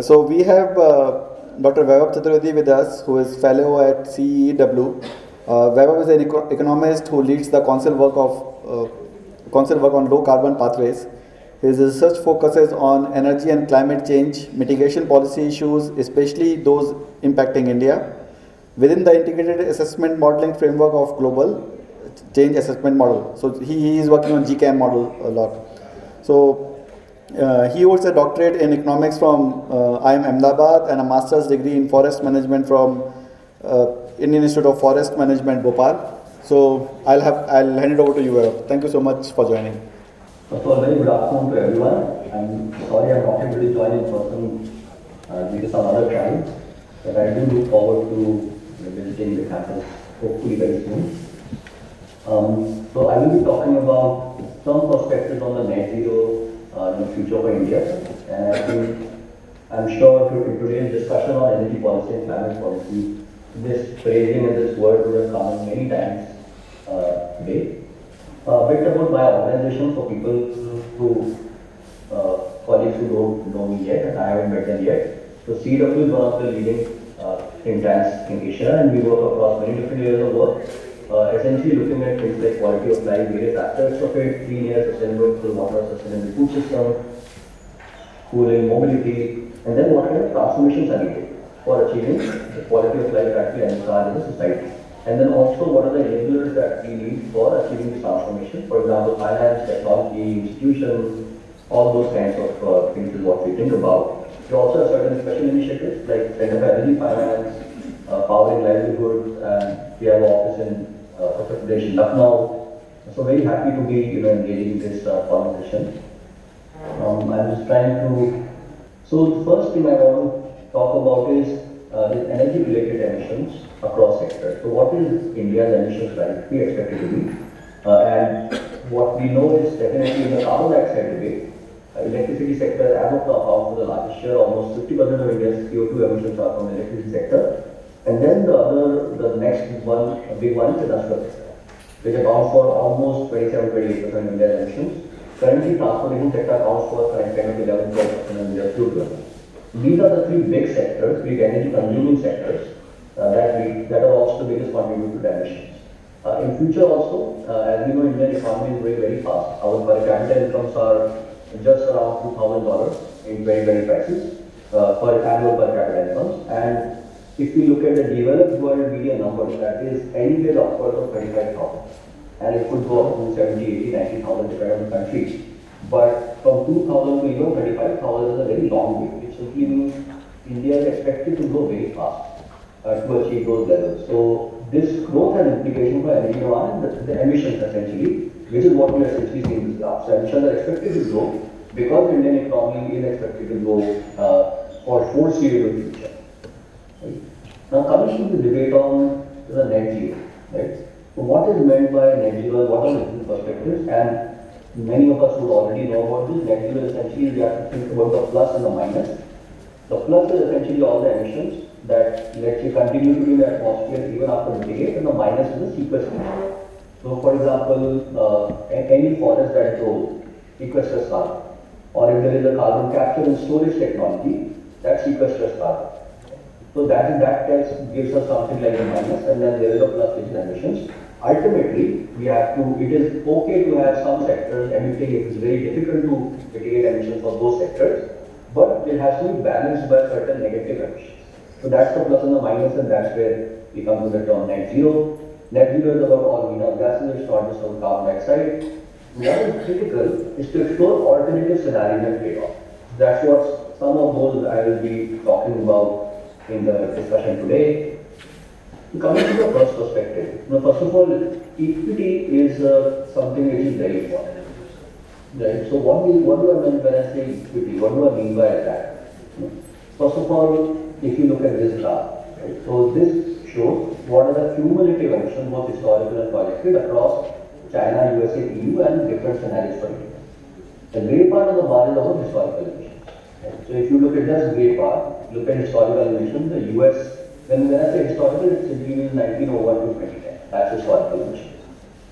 So we have Dr. Vaibhav Chaturvedi with us, who is fellow at CEW. Vaibhav is an economist who leads the council work on low carbon pathways. His research focuses on energy and climate change mitigation policy issues, especially those impacting India, within the integrated assessment modeling framework of global change assessment model. So he is working on GCAM model a lot. So he holds a doctorate in economics from IIM Ahmedabad and a master's degree in forest management from Indian Institute of Forest Management, Bhopal. So I'll hand it over to you, Vaibhav. Thank you so much for joining. First of all, very good afternoon to everyone. I'm sorry I'm not able to join in person due to some other time, but I do look forward to visiting the campus hopefully very soon. So I will be talking about some perspectives on the net zero future for India, and I'm sure in today's discussion on energy policy and climate policy, this phrasing and this word would have come in many times today. A bit about my organization for people who, colleagues who don't know me yet and I haven't met them yet. So CW is one of the leading think tanks in Asia, and we work across many different areas of work, essentially looking at things like quality of life, various aspects of it, clean air, sustainable water, sustainable food system, cooling, mobility, and then what kind of transformations are needed for achieving the quality of life that we envisage in a society. And then also what are the enablers that we need for achieving this transformation. For example, finance, technology, institutions, all those kinds of things is what we think about. We also have certain special initiatives like Center for Energy Finance, Powering Livelihoods, and we have an office in Uttar Pradesh in Lucknow. So very happy to be engaging in this conversation. I'm just trying to. So the first thing I want to talk about is energy-related emissions across sectors. So what is India's emissions currently expected to be? And what we know is definitely in the carbon dioxide debate, electricity sector as of now accounts for the largest share. Almost 50% of India's CO2 emissions are from the electricity sector. And then the next one, a big one, is the industrial sector, which accounts for almost 27-28% of India's emissions. Currently, transportation sector accounts for 10-11% of India's CO2. These are the three big sectors, big energy consuming sectors that are also the biggest contributor to emissions. In future also, as we know, Indian economy is growing very fast. Our per capita incomes are just around $2,000 in very, very prices per annual per capita incomes. And if we look at the developed world median number, that is anywhere upwards of 35,000. And it could go up to 70, 80, 90,000 depending on the country. But from 2,000 to even 35,000 is a very long way, which simply means India is expected to grow very fast to achieve those levels. So this growth has implications for energy demand and the emissions essentially, which is what we are essentially seeing in this graph. So emissions are expected to grow because the Indian economy is expected to grow for foreseeable future. Right? Now coming to the debate on the net zero, right? So what is meant by net zero? What are the different perspectives? And many of us would already know about this. Net zero essentially we have to think about the plus and the minus. The plus is essentially all the emissions that, let's say, continue to be in the atmosphere even after mitigate, and the minus is the sequestration. So, for example, any forest that grows sequesters carbon, or if there is a carbon capture and storage technology, that sequesters carbon. So that gives us something like a minus, and then there is a plus, which is emissions. Ultimately, we have to. It is okay to have some sectors emitting. It is very difficult to mitigate emissions for those sectors, but it has to be balanced by certain negative emissions. So that's the plus and the minus, and that's where we come to the term net zero. Net zero is about all greenhouse gases, it's not just about carbon dioxide. What is critical is to explore alternative scenarios and trade-offs. That's what some of those I will be talking about in the discussion today. Coming to the first perspective, now first of all, equity is something which is very important. Right? So what do I mean when I say equity? What do I mean by that? First of all, if you look at this graph, right? So this shows what are the cumulative emissions, both historical and projected, across China, USA, EU, and different scenarios for India. The grey part of the bar is our historical emissions. Right? So if you look at this grey part, look at historical emissions, the US. When I say historical, it's between 1901 to 2010. That's historical emissions.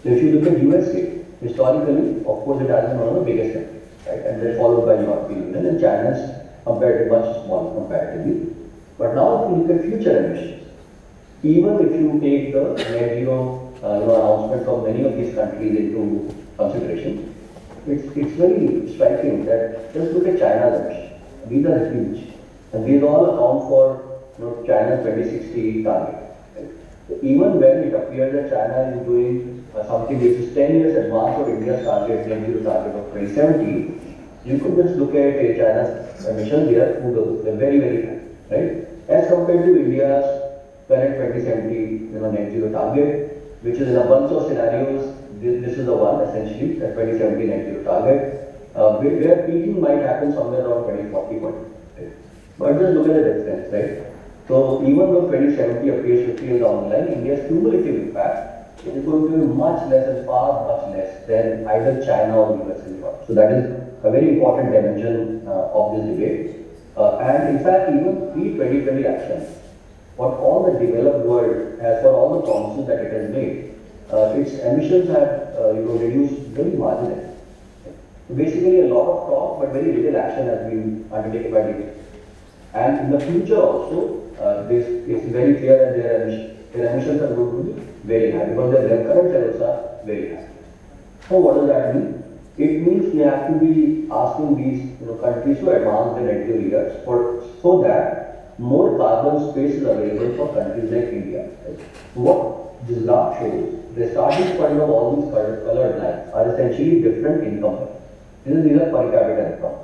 So if you look at USA, historically, of course, it has been one of the biggest countries, right? And then followed by European Union, and China's compared to much smaller comparatively. But now if you look at future emissions, even if you take the net zero announcement from many of these countries into consideration, it's very striking that just look at China's emissions. These are huge. And these all account for China's 2060 target. Right? So even when it appears that China is doing something which is 10 years advanced of India's target, net zero target of 2070, you could just look at China's emissions here, they're very, very high, right? As compared to India's current 2070 net zero target, which is in a bunch of scenarios. This is the one essentially, the 2070 net zero target, where peaking might happen somewhere around 2040. Right? But just look at the difference, right? So even though 2070 appears 50 years down the line, India's cumulative impact is going to be much less and far much less than either China or the US and Europe. So that is a very important dimension of this debate. And in fact, even pre-2020 actions, what all the developed world has for all the promises that it has made, its emissions have reduced very marginally. So basically, a lot of talk, but very little action has been undertaken by the. And in the future also, this is very clear that their emissions are going to be very high because their current levels are very high. So what does that mean? It means we have to be asking these countries to advance their net zero years so that more carbon space is available for countries like India. Right? What this graph shows, the starting point of all these colored lines are essentially different income levels. These are per capita income.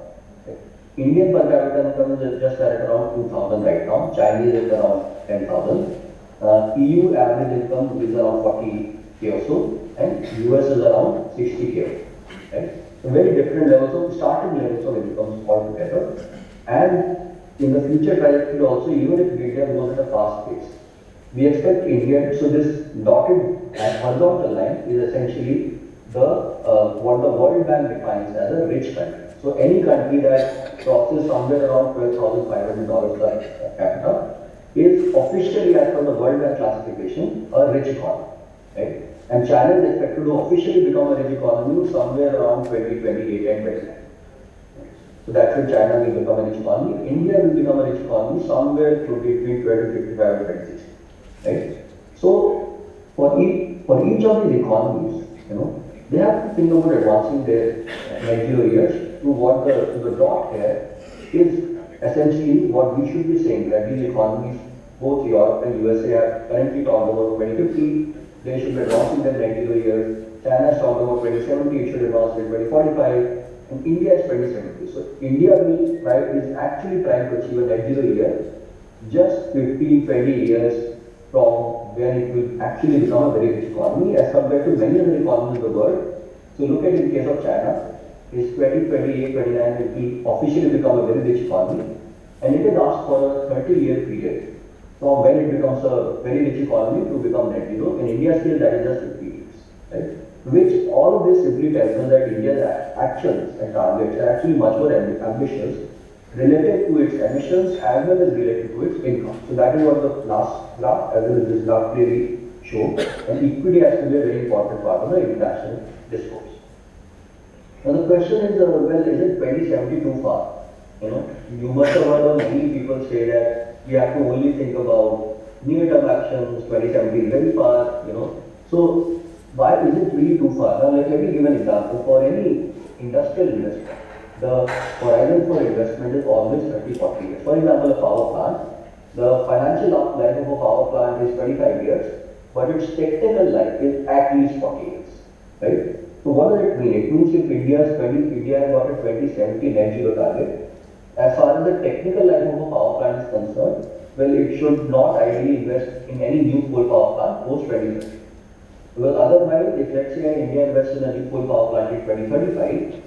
Okay. Indian per capita income is just at around 2,000 right now. Chinese is around 10,000. EU average income is around 40k or so, and US is around 60k. Right? So very different levels of starting levels of incomes altogether. And in the future trajectory also, even if India goes at a fast pace, we expect India. So this dotted and horizontal line is essentially what the World Bank defines as a rich country. So any country that crosses somewhere around $12,500 per capita is officially, as per the World Bank classification, a rich economy. Right? And China is expected to officially become a rich economy somewhere around 2028 and 29. So that's when China will become a rich economy. India will become a rich economy somewhere between 2055 and 2060. Right? So for each of these economies, they have to think about advancing their net zero years to what the dot here is essentially what we should be saying, that these economies, both Europe and USA, are currently talking about 2050. They should be advancing their net zero years. China is talking about 2070, it should advance in 2045, and India is 2070. So India is actually trying to achieve a net zero year just 15, 20 years from when it will actually become a very rich economy as compared to many other economies in the world. So look at in case of China, is 2028, 29 it will officially become a very rich economy, and it is asked for a 30-year period from when it becomes a very rich economy to become net zero. In India's case, that is just 50 years, right? Which all of this simply tells us that India's actions and targets are actually much more ambitious related to its emissions as well as related to its income. So that is what the last graph as well as this graph clearly show, and equity has to be a very important part of the international discourse. Now the question is, well, is it 2070 too far? You must have heard of many people say that we have to only think about near-term actions, 2070 is very far, So why is it really too far? Now let me give an example. For any industrial investment, the horizon for investment is always 30-40 years. For example, a power plant, the financial life of a power plant is 25 years, but its technical life is at least 40 years, right? So what does it mean? It means if India has got a 2070 net zero target, as far as the technical life of a power plant is concerned, well, it should not ideally invest in any new coal power plant post 2030. Because otherwise, if let's say India invests in a new coal power plant in 2035,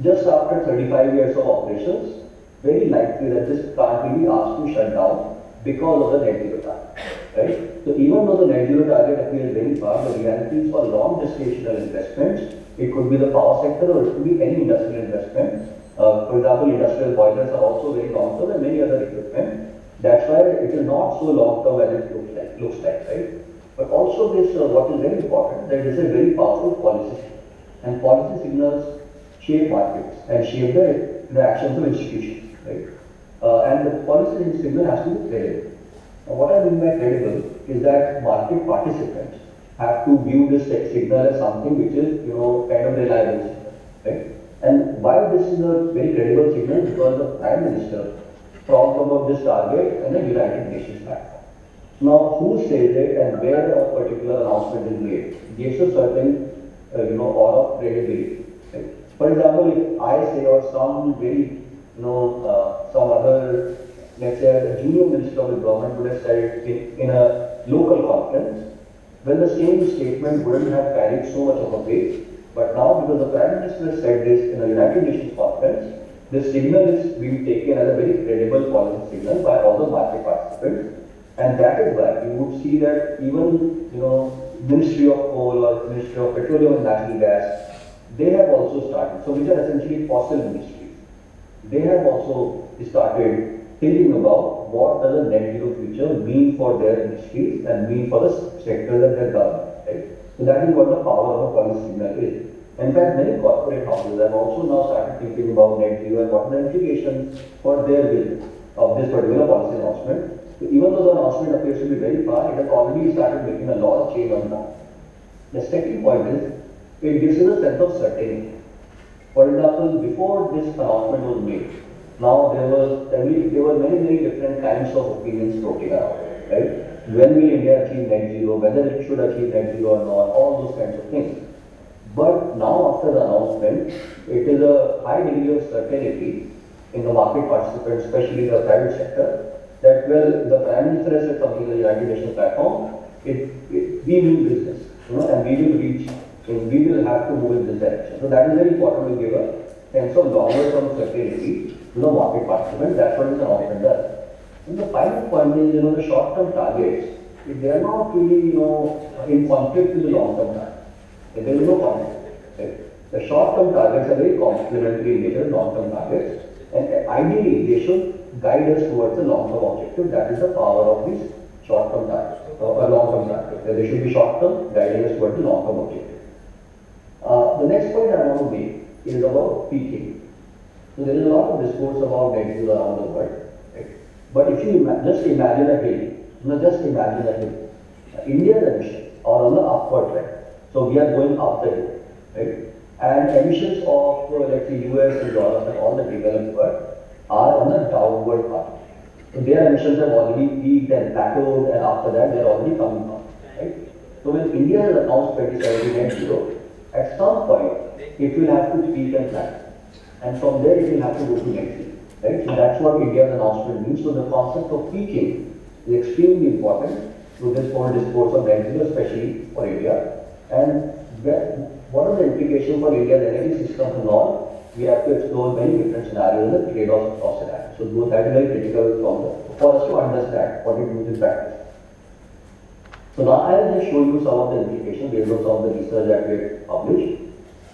just after 35 years of operations, very likely that this plant will be asked to shut down because of the net zero target. Right? So even though the net zero target appears very far, the reality is for long gestational investments, it could be the power sector or it could be any industrial investment. For example, industrial boilers are also very long term and many other equipment. That's why it is not so long term as it looks like, right? But also this, what is very important, that it is a very powerful policy signal. And policy signals shape markets and shape the actions of institutions. right? And the policy signal has to be credible. Now, what I mean by credible is that market participants have to view this signal as something which is, kind of reliable signal, right? And why this is a very credible signal? Because the Prime Minister talked about this target in the United Nations platform. Now, who says it and where a particular announcement is made gives a certain, aura of credibility. Right? For example, if I say or some very, some other, let's say, a junior minister of the government would have said it in a local conference, well, the same statement wouldn't have carried so much of a weight. But now, because the Prime Minister said this in a United Nations conference, this signal is being taken as a very credible policy signal by all the market participants. And that is why you would see that even, Ministry of Coal or Ministry of Petroleum and Natural Gas, they have also started. So which are essentially fossil ministries. They have also started thinking about what does a net zero future mean for their industries and mean for the sector that they govern. Right? So that is what the power of a policy signal is. In fact, many corporate houses have also now started thinking about net zero and what are the implications for their will of this particular policy announcement. So even though the announcement appears to be very far, it has already started making a lot of change on that. The second point is, it gives us a sense of certainty. For example, before this announcement was made, now there were many different kinds of opinions floating around, right? When will India achieve net zero, whether it should achieve net zero or not, all those kinds of things. But now after the announcement, it is a high degree of certainty in the market participants, especially the private sector, that well, the Prime Minister has said something in the United Nations platform, we mean business, and we will reach, and we will have to move in this direction. So that is very important to give a sense of longer term certainty to the market participants. That's what this announcement does. And the final point is, the short term targets, they are not really, in conflict with the long term targets. There is no conflict. Right? The short term targets are very complementary in nature to long term targets, and ideally they should guide us towards the long-term objective. That is the power of these short-term targets, or long-term targets. They should be short-term, guiding us towards the long-term objective. The next point I want to make is about peaking. So there is a lot of discourse about net zero around the world. Right? But if you just imagine a hill, just imagine a hill. India's emissions are on the upward trend. So we are going up the hill, right? And emissions of, let's say, US and Europe and all the developed world are on a downward path. So their emissions have already peaked and plateaued, and after that they are already coming down. Right? So when India has announced 2070 net zero, at some point it will have to peak and plateau, and from there it will have to go to net zero. Right? So that's what India's announcement means. So the concept of peaking is extremely important to this whole discourse of net zero, especially for India. And what are the implications for India's energy system and all? We have to explore many different scenarios and trade-offs of scenarios. So that is very critical for us to understand what it means in practice. So now I will just show you some of the implications based on some of the research that we have published.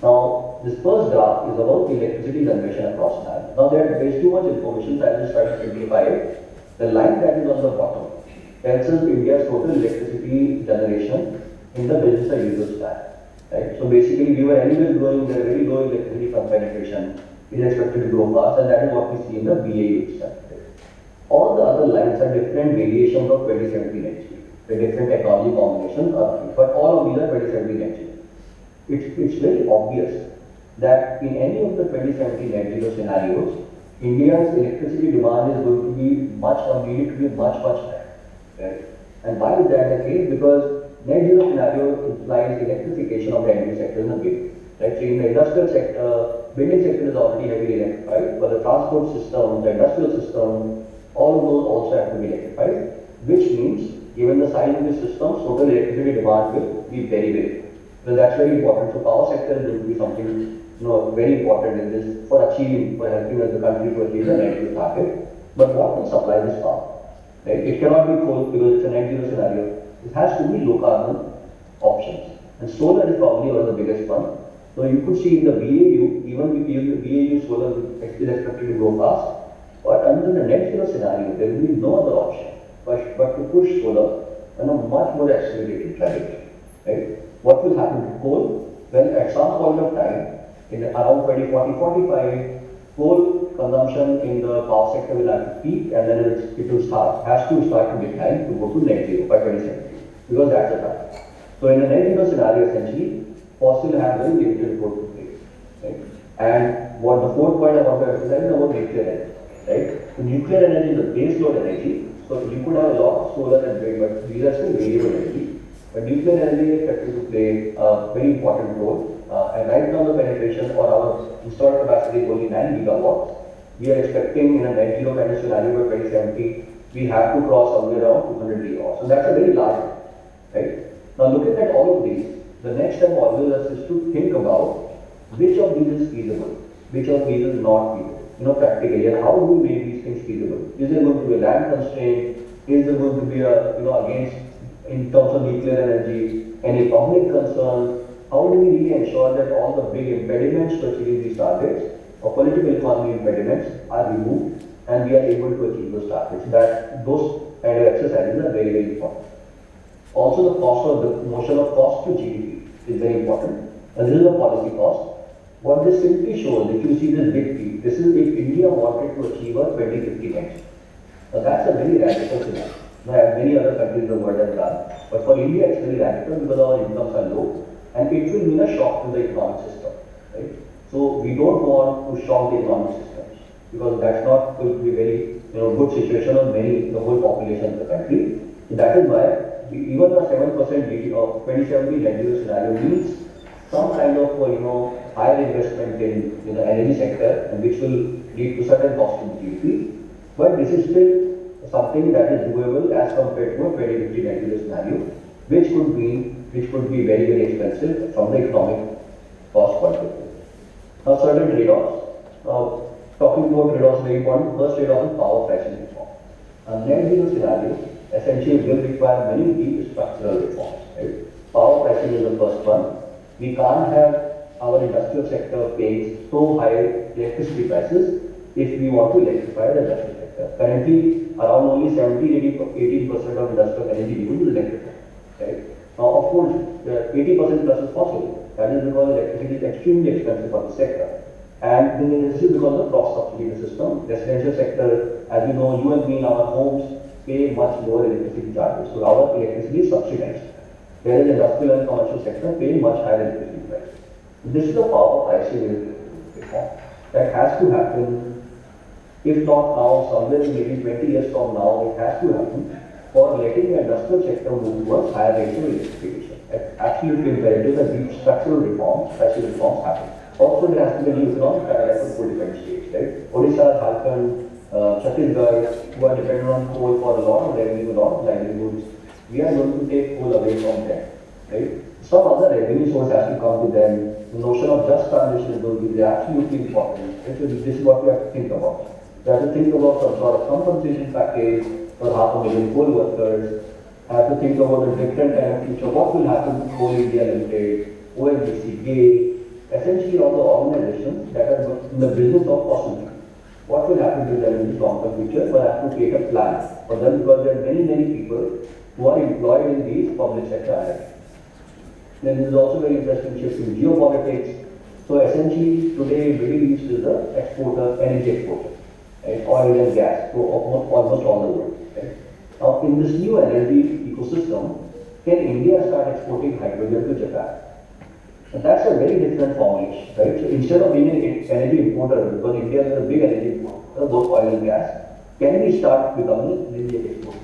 Now this first graph is about the electricity generation across scenarios. Now there is too much information, so I will just try to simplify it. The line that is on the bottom tells us India's total electricity generation in the business as usual style. Right? So basically, we were anyway growing, there very low electricity penetration. It is expected to grow fast, and that is what we see in the BAU itself. All the other lines are different variations of 2070 net zero. The different technology combinations are, but all of these are 2070 net zero. It's very obvious that in any of the 2070 net zero scenarios, India's electricity demand is going to be needed to be much higher. Right? And why is that the case? Because net zero scenario implies electrification of the energy sector in a big. Right? So in the industrial sector, building sector is already heavily electrified, but the transport system, the industrial system, all of those also have to be electrified, which means given the size of the system, total electricity demand will be very big. So that's very important. So power sector is going to be something very important in this for helping us the country to achieve the net zero target. But what will supply this power? Right? It cannot be coal because it's a net zero scenario. It has to be low carbon options. And solar is probably one of the biggest one. So you could see in the BAU, even with the BAU solar is expected to grow fast. But under the net zero scenario, there will be no other option but to push solar on a much more accelerated trajectory. Right? What will happen to coal? Well, at some point of time, in around 2040-45, coal consumption in the power sector will have to peak, and then has to start to decline to go to net zero by 2070, because that's the target. So in a net zero scenario, essentially, fossil have very limited role to play. Right? And what the fourth point I want to emphasize is about nuclear energy. Right? So nuclear energy is a base load energy. So you could have a lot of solar and wind, but these are still variable energy. But nuclear energy is expected to play a very important role. And right now the penetration or our installed capacity is only 9 gigawatts. We are expecting in a net zero kind of scenario by 2070, we have to cross somewhere around 200 gigawatts. So that's a very large one, right? Now looking at all of these, the next step always is to think about which of these is feasible, which of these is not feasible. Practically, and how do we make these things feasible? Is there going to be a land constraint? Is there going to be a, against, in terms of nuclear energy, any public concerns? How do we really ensure that all the big impediments to achieving these targets, or political economy impediments, are removed, and we are able to achieve those targets? Those kind of exercises are very, very important. Also, the notion of cost to GDP is very important, and this is a policy cost. What this simply shows, if you see this big P, this is if India wanted to achieve a 2050 net. Now that's a very radical scenario. Now, many other countries in the world have done, but for India it's very radical because our incomes are low, and it will mean a shock to the economic system. Right? So we don't want to shock the economic systems, because that's not going to be very good situation of the whole population of the country. So that is why even a 7% of 2070 net zero scenario means some kind of higher investment in the energy sector, and which will lead to certain cost to GDP. But this is still something that is doable as compared to a 2050 net zero scenario, which could be very, very expensive from the economic cost point of view. Now, certain trade-offs. Talking about trade-offs, very important. First trade-off is power pricing reform. A net zero scenario essentially will require many deep structural reforms. Right? Power pricing is the first one. We can't have our industrial sector paying so high electricity prices if we want to electrify the industrial sector. Currently, around only 18% of industrial energy used is electrified. Right? Now, of course, 80% plus is possible. That is because electricity is extremely expensive for the sector. And this is because of cross subsidy system. Residential sector, as you know, you and me in our homes pay much lower electricity charges. So our electricity is subsidized. Whereas industrial and commercial sector pay much higher electricity price. This is the power pricing reform that has to happen, if not now, somewhere maybe 20 years from now, it has to happen for letting the industrial sector move towards higher rates of electrification. It's absolutely imperative that these structural reforms, pricing reforms happen. Also, there has to be a new economic paradigm for different states, right? Odisha, Jharkhand, Chhattisgarh, who are dependent on coal for a lot of revenue, a lot of livelihoods. We are going to take coal away from them, right? Some other revenue source has to come to them. The notion of just transition is going to be absolutely important. Right? So this is what we have to think about. We have to think about some sort of compensation package for 500,000 coal workers. Have to think about the different kind of future. What will happen to Coal India Limited, ONGC, GAIL, essentially all the organizations that are in the business of fossil fuel. What will happen to them in the long-term future? We have to create a plan for them, because there are many, many people who are employed in these public sector items. Then there is also very interesting shift in geopolitics. So essentially today Middle East is the energy exporter, right? Oil and gas, so almost all the world. Right? Now in this new energy ecosystem, can India start exporting hydrogen to Japan? And that's a very different formulation, right? So instead of being an energy importer, because India is a big energy importer, both oil and gas, can we start becoming an energy exporter?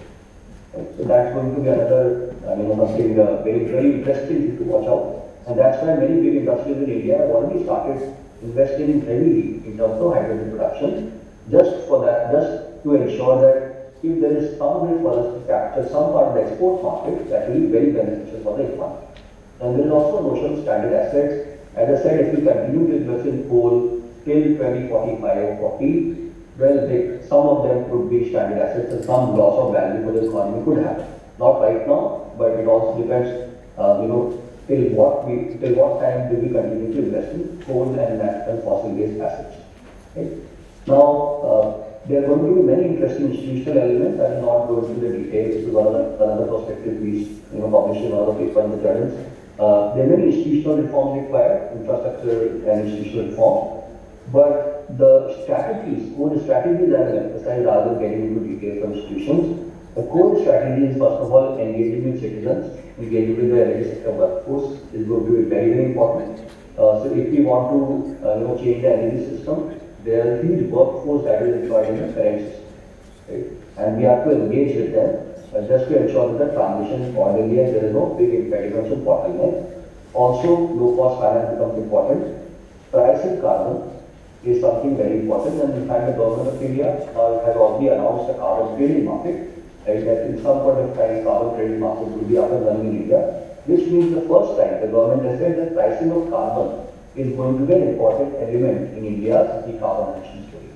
Right? So that's going to be another, something very, very interesting to watch out. And that's why many big industries in India have already started investing heavily in terms of hydrogen production, just for that, just to ensure that if there is some way for us to capture some part of the export market, that will be very beneficial for the economy. And there is also a notion of stranded assets. As I said, if we continue to invest in coal till 2045 or 40, well, some of them could be stranded assets and some loss of value for the economy could happen. Not right now, but it also depends, till what time do we continue to invest in coal and fossil-based assets. Right? Now, there are going to be many interesting institutional elements. I will not go into the details. This is another perspective piece, published in another paper in the journals. There are many institutional reforms required, infrastructure and institutional reform. But the strategies, core strategies I will emphasize rather than getting into details from institutions. The core strategy is first of all engaging with citizens, engaging with the energy sector workforce is going to be very, very important. So if we want to change the energy system, there are huge workforce that is required in the current system. Right? And we have to engage with them just to ensure that the transition is orderly and there is no big impediments or bottlenecks. Also, low-cost finance becomes important. Pricing carbon is something very important, and in fact, the government of India has already announced a carbon trading market. Right, that in some point of time, carbon trading market will be up and running in India, which means the first time the government has said that pricing of carbon is going to be an important element in India's decarbonization story.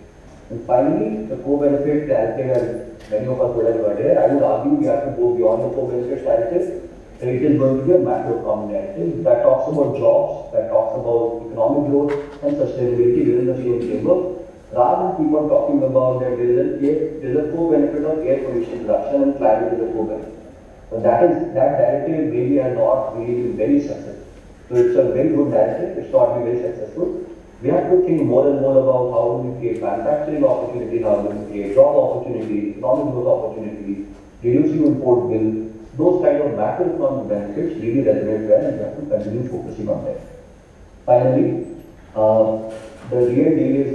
And finally, the co-benefit narrative, as many of us would have heard here, I would argue we have to go beyond the co-benefit narrative. So it is going to be a macroeconomic narrative that talks about jobs, that talks about economic growth and sustainability within the same framework. Rather than keep on talking about that there is a co-benefit of air pollution reduction and climate is a co-benefit. But that narrative maybe has not really been very successful. So it's a very good narrative, it's not been very successful. We have to think more and more about how do we create manufacturing opportunities, how do we create job opportunities, economic growth opportunities, reducing import bill. Those kind of macroeconomic benefits really resonate well and we have to continue focusing on them. Finally, the real deal is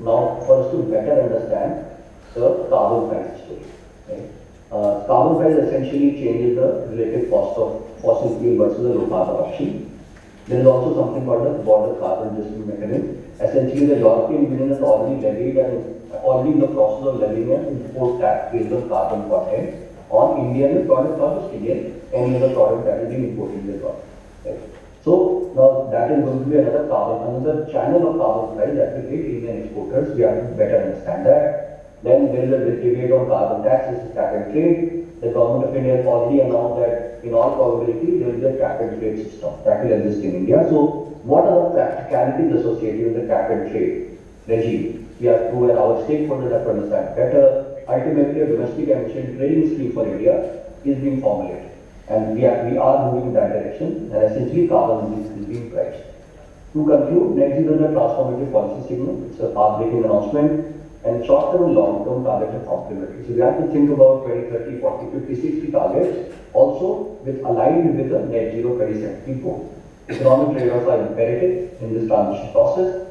now for us to better understand the carbon price story. Right? Carbon price essentially changes the relative cost of fossil fuel versus a low carbon option. There is also something called the border carbon adjustment mechanism. Essentially, the European Union has already levied and already in the process of levying an import tax based on carbon content on Indian product, not just Indian, any other product that is being imported in the world. Right? So now that is going to be another channel of carbon price that will hit Indian exporters. We have to better understand that. Then there is a debate on carbon taxes, cap and trade. The government of India has already announced that in all probability there will be a cap and trade system that will exist in India. So what are the practicalities associated with the cap and trade regime? We have to, and our stakeholders have to understand better. Ultimately, a domestic emission trading scheme for India is being formulated. And we are moving in that direction, and essentially carbon is being priced. To conclude, net zero is a transformative policy signal. It's a path-breaking announcement, and short-term and long-term targets are complementary. So we have to think about 2030, 40, 50, 60 targets, also aligned with the net zero 2070 goal. Economic trade-offs are imperative in this transition process.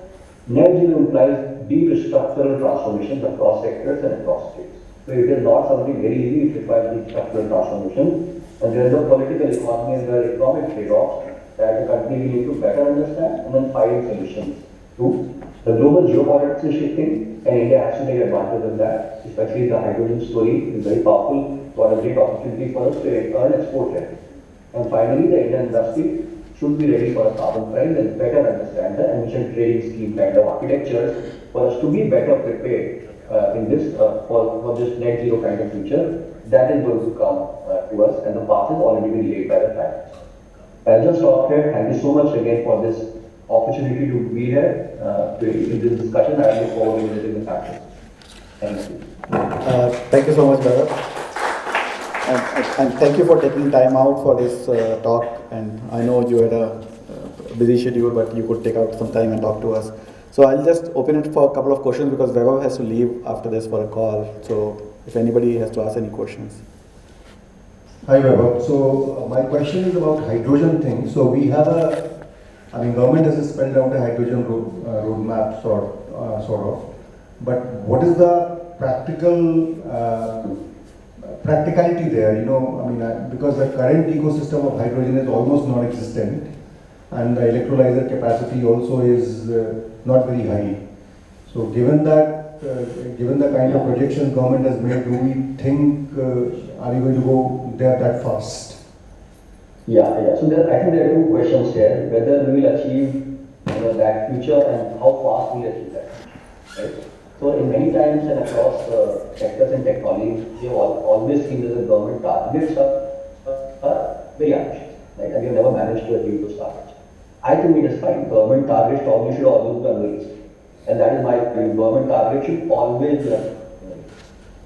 Net zero implies deep structural transformations across sectors and across states. So it is not something very easy, it requires deep structural transformation. And there is a political economy and there are economic trade-offs that the country will need to better understand and then find solutions to. The global geopolitics is shifting and India has to take advantage of that, especially the hydrogen story is very powerful, what a great opportunity for us to earn export revenue. And finally, the Indian industry should be ready for a carbon price and better understand the emission trading scheme kind of architectures for us to be better prepared in this for this net zero kind of future that is going to come to us, and the path has already been laid by the planners. I'll just stop here. Thank you so much again for this opportunity to be here in this discussion. I look forward to visiting the campus. Thank you. Thank you so much, Vaibhav. And thank you for taking time out for this talk. And I know you had a busy schedule, but you could take out some time and talk to us. So I'll just open it for a couple of questions because Vaibhav has to leave after this for a call. So if anybody has to ask any questions. Hi Vaibhav. So my question is about hydrogen thing. So we have government has spelled out a hydrogen roadmap sort of. But what is the practicality there? Because the current ecosystem of hydrogen is almost non-existent, and the electrolyzer capacity also is not very high. So given the kind of projections government has made, do we think are we going to go there that fast? Yeah. So I think there are two questions here: whether we will achieve that future and how fast we will achieve that. Right? So in many times and across sectors and technologies, we have always seen that the government targets are very ambitious, right? And we have never managed to achieve those targets. I think it is fine. Government targets should always be unrealistic. And that is my view. Government targets should always be unrealistic,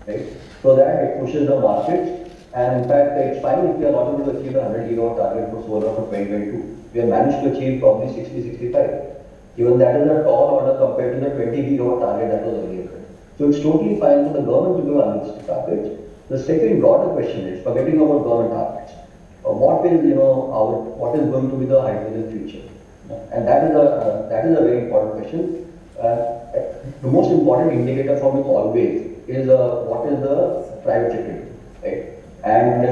right? So that it pushes the markets. And in fact, it's fine if we are not able to achieve the 100 gigawatt target for solar for 2022. We have managed to achieve probably 60, 65. Even that is a tall order compared to the 20 gigawatt target that was earlier. So it's totally fine for the government to give unrealistic targets. The second broader question is, forgetting about government targets, what is what is going to be the hydrogen future? And that is a very important question. The most important indicator for me always is what is the private sector, right? And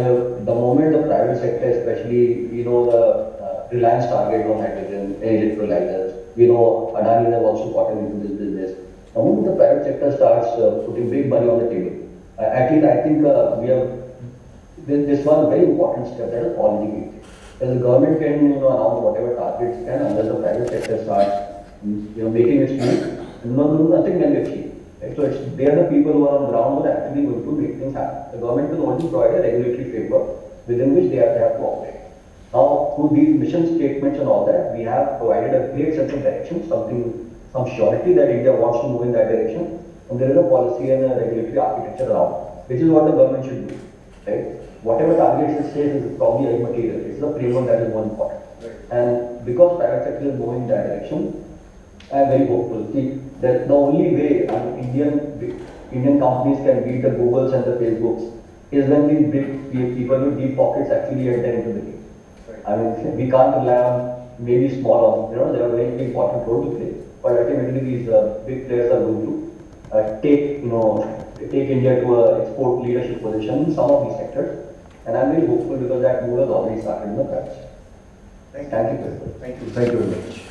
the moment the private sector, especially the Reliance target on hydrogen electrolyzers, Adani have also gotten into this business. The moment the private sector starts putting big money on the table, at least I think we have this one very important step, that is policy making. As the government can announce whatever targets can, unless the private sector starts making its move, nothing can be achieved. Right? So they are the people who are on the ground who are actually going to make things happen. The government will only provide a regulatory framework within which they have to operate. Now, through these mission statements and all that, we have provided a clear sense of direction, some surety that India wants to move in that direction, and there is a policy and a regulatory architecture around, which is what the government should do. Right? Whatever targets it says is probably immaterial. It's the framework that is more important. Right. And because private sector is moving in that direction, I am very hopeful. See, that the only way Indian companies can beat the Googles and the Facebooks is when these big people with deep pockets actually enter into the game. Right. I mean, we can't rely on maybe smaller, they have a very important role to play. But ultimately, these big players are going to take India to an export leadership position in some of these sectors. And I'm very hopeful because that move has already started in the private sector. Thank you. Thank you. Thank you very much.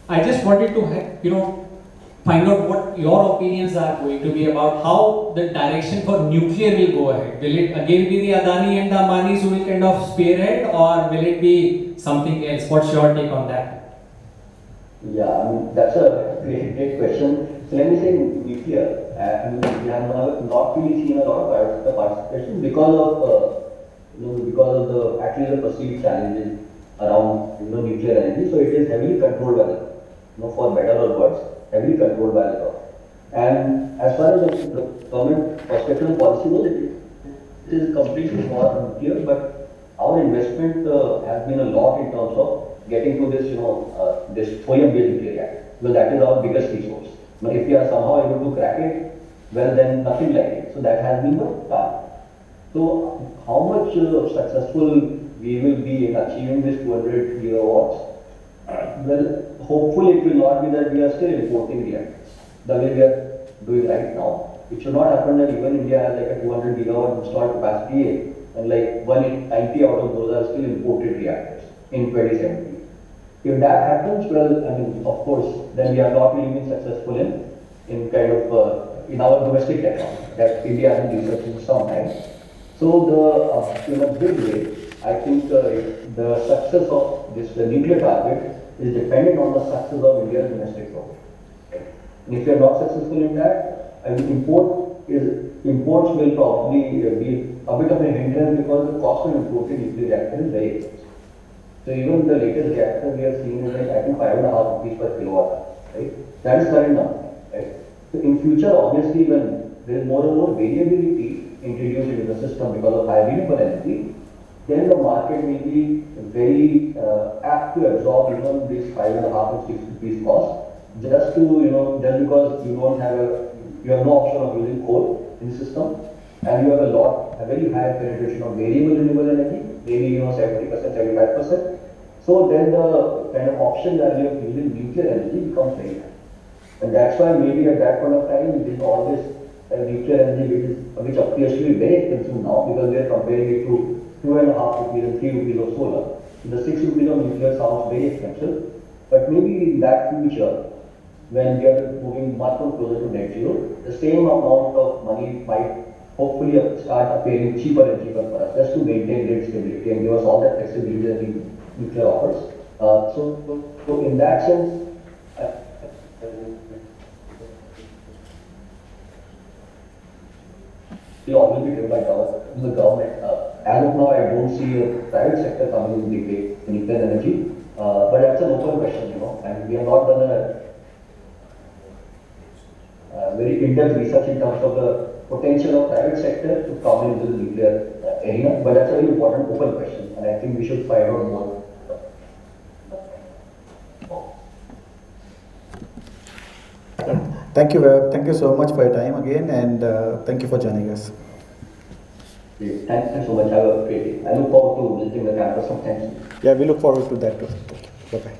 I just wanted to, find out what your opinions are going to be about how the direction for nuclear will go ahead. Will it again be the Adani and the Ambanis who will kind of spearhead, or will it be something else? What's your take on that? Yeah, I mean, that's a great question. So let me say nuclear. We have not really seen a lot of participation because of the perceived challenges around nuclear energy. So it is heavily controlled by the for better or worse, heavily controlled by the government. And as far as the government perspective and policy goes, it is completely for nuclear, but our investment has been a lot in terms of getting to this, this thorium-based nuclear reactor, because that is our biggest resource. But if we are somehow able to crack it, well then nothing like it. So that has been the target. So how much successful we will be in achieving this 200 gigawatts? Well, hopefully it will not be that we are still importing reactors the way we are doing right now. It should not happen that even India has like a 200 gigawatt installed capacity and like 190 out of those are still imported reactors in 2017. If that happens, well, I mean, of course, then we have not really been successful in kind of in our domestic technology that India has been researching for some time. So in a big way, I think the success of the nuclear target is dependent on the success of India's domestic program. And if you are not successful in that, I mean, imports will probably be a bit of a hindrance because the cost of importing nuclear reactor is very expensive. So even the latest reactor we are seeing is like I think 5.5 rupees per kilowatt, right? That is current number, right? So in future, obviously, when there is more and more variability introduced into the system because of high renewable energy, then the market will be very apt to absorb even this 5.5 and 6 rupees cost, just to just because you have no option of using coal in the system, and you have a very high penetration of variable renewable energy, maybe 70%, 75%. So then the kind of option value of using nuclear energy becomes very high, and that's why maybe at that point of time it is always nuclear energy which appears to be very expensive now because we are comparing it to 2.5 rupees and 3 rupees of solar. So the 6 rupees of nuclear sounds very expensive, but maybe in that future, when we are moving much more closer to net zero, the same amount of money might hopefully start appearing cheaper and cheaper for us, just to maintain grid stability and give us all that flexibility that nuclear offers. So in that sense, we always be driven by the government. As of now, I don't see a private sector coming in big way in nuclear energy, but that's an open question, and we have not done a very in-depth research in terms of the potential of private sector to come into the nuclear arena, but that's a very important open question, and I think we should find out more. Thank you, Vaibhav. Thank you so much for your time again, and thank you for joining us. Great. Thanks so much. Have a great day. I look forward to visiting the campus. Thank you. Yeah, we look forward to that too. Bye bye.